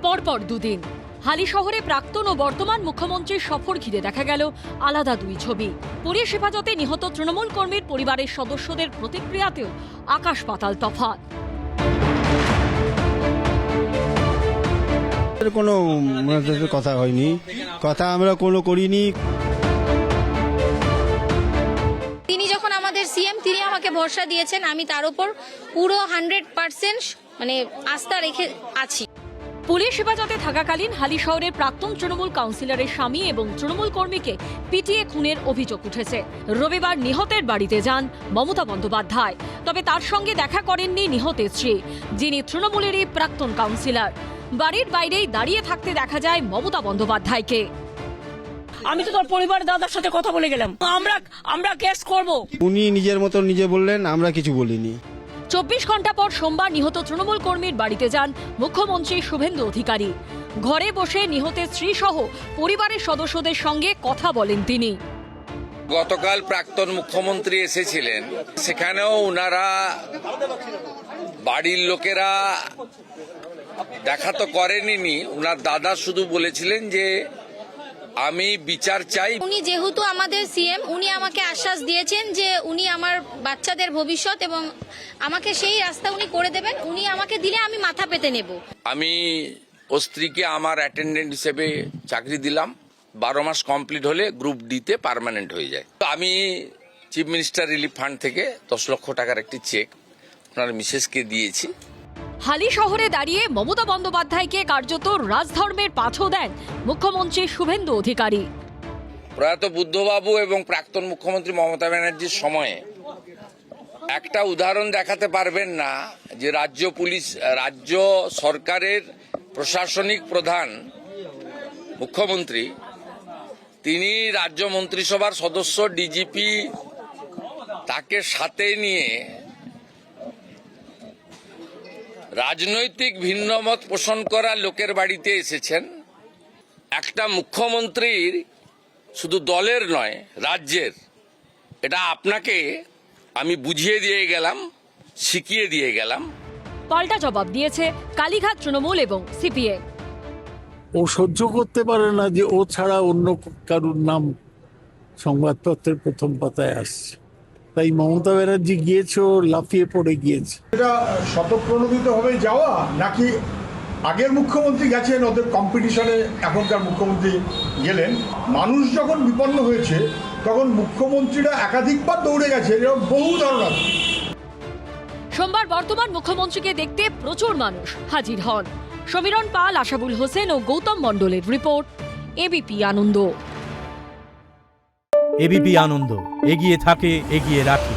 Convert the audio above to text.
পরপর দুদিন হালি শহরে প্রাক্তন ও বর্তমান মুখ্যমন্ত্রীর সফর ঘিরে দেখা গেল আলাদা দুই ছবি। পুলিশ হেফাজতে নিহত তৃণমূল কর্মীর পরিবারের সদস্যদের প্রতিক্রিয়াতেও আকাশ পাতাল তফাৎ। কোনো কথা হয়নি, কথা আমরা কোনো করিনি। তিনি যখন আমাদের সিএম, তিনি আমাকে ভরসা দিয়েছেন, আমি তার উপর পুরো 100% আস্থা রেখে আছি। পুলিশ হেফাজতে থাকাকালীন হালি শহরের প্রাক্তন তৃণমূল কাউন্সিলরের স্বামী এবং তৃণমূল কর্মীকে পিটিয়ে খুনের অভিযোগ উঠেছে। রবিবার নিহতের বাড়িতে যান মমতা বন্দ্যোপাধ্যায়, তবে তার সঙ্গে দেখা করেননি নিহতের স্ত্রী, যিনি তৃণমূলেরই প্রাক্তন কাউন্সিলর। বাড়ির বাইরেই দাঁড়িয়ে থাকতে দেখা যায় মমতা বন্দ্যোপাধ্যায়কে। আমি তো তোর পরিবার দাদার সাথে কথা বলে গেলাম, আমরা কেস করব। উনি নিজের মতো নিজে বললেন, আমরা কিছু বলিনি। 24 ঘন্টা পর সোমবার নিহত তৃণমূল কর্মীর বাড়িতে যান মুখ্যমন্ত্রী শুভেন্দু অধিকারী। ঘরে বসে নিহতের স্ত্রী সহ পরিবারের সদস্যদের সঙ্গে কথা বলেন তিনি। গতকাল প্রাক্তন মুখ্যমন্ত্রী এসেছিলেন, সেখানেও ওনারা বাড়ির লোকেরা দেখা তো করেনি। ওনার দাদা শুধু বলেছিলেন যে আমি বিচার চাই। উনি যেহেতু আমাদের সিএম, উনি আমাকে আশ্বাস দিয়েছেন যে উনি আমার বাচ্চাদের ভবিষ্যৎ এবং আমাকে সেই রাস্তা উনি করে দেবেন। উনি আমাকে দিলে আমি মাথা পেতে নেব। আমি ও স্ত্রীকে আমার অ্যাটেন্ডেন্ট হিসেবে চাকরি দিলাম। 12 মাস কমপ্লিট হলে গ্রুপ ডিতে পার্মানেন্ট হয়ে যায়। তো আমি চিফ মিনিস্টার রিলিফ ফান্ড থেকে 10 লক্ষ টাকার একটি চেক ওনার মিসেসকে দিয়েছি। হালি শহরে দাঁড়িয়ে মমতা বন্দ্যোপাধ্যায়কে কার্যত রাজধর্মের পাথর দেন মুখ্যমন্ত্রী শুভেন্দু অধিকারী। প্রয়াত বুদ্ধবাবু এবং প্রাক্তন মুখ্যমন্ত্রী মমতা ব্যানার্জির সময়ে একটা উদাহরণ দেখাতে পারবেন না যে রাজ্য সরকারের প্রশাসনিক প্রধান মুখ্যমন্ত্রী, তিনি রাজ্য মন্ত্রিসভার সদস্য ডিজিপি তাকে সাথে নিয়ে রাজনৈতিক ভিন্নমত পোষণ করা লোকের বাড়িতে এসেছেন। একটা মুখ্যমন্ত্রীর শুধু দলের নয়, রাজ্যের, এটা আপনাকে আমি বুঝিয়ে দিয়ে গেলাম, শিখিয়ে দিয়ে গেলাম। পাল্টা জবাব দিয়েছে কালীঘাট তৃণমূল এবং সিপিএম। ও সহ্য করতে পারে না যে ও ছাড়া অন্য কারুর নাম সংবাদপত্রের প্রথম পাতায় আসছে। তাই মমতা ব্যানার্জি গিয়েছে, ও লাফিয়ে পড়ে গিয়েছে। এটা স্বতঃপ্রণোদিত ভাবে যাওয়া, নাকি আগের মুখ্যমন্ত্রী গেছেন ওদের কম্পিটিশনে এখনকার মুখ্যমন্ত্রী গেলেন? মানুষ যখন বিপন্ন হয়েছে তখন মুখ্যমন্ত্রীরা একাধিকবার দৌড়ে গেছে, এরকম বহু ধারণা। সোমবার বর্তমান মুখ্যমন্ত্রীকে দেখতে প্রচুর মানুষ হাজির হন। সমীরণ পাল, আশাবুল হোসেন ও গৌতম মণ্ডলের রিপোর্ট, এবিপি আনন্দ। এবিপি আনন্দ, এগিয়ে থাকে, এগিয়ে রাখে।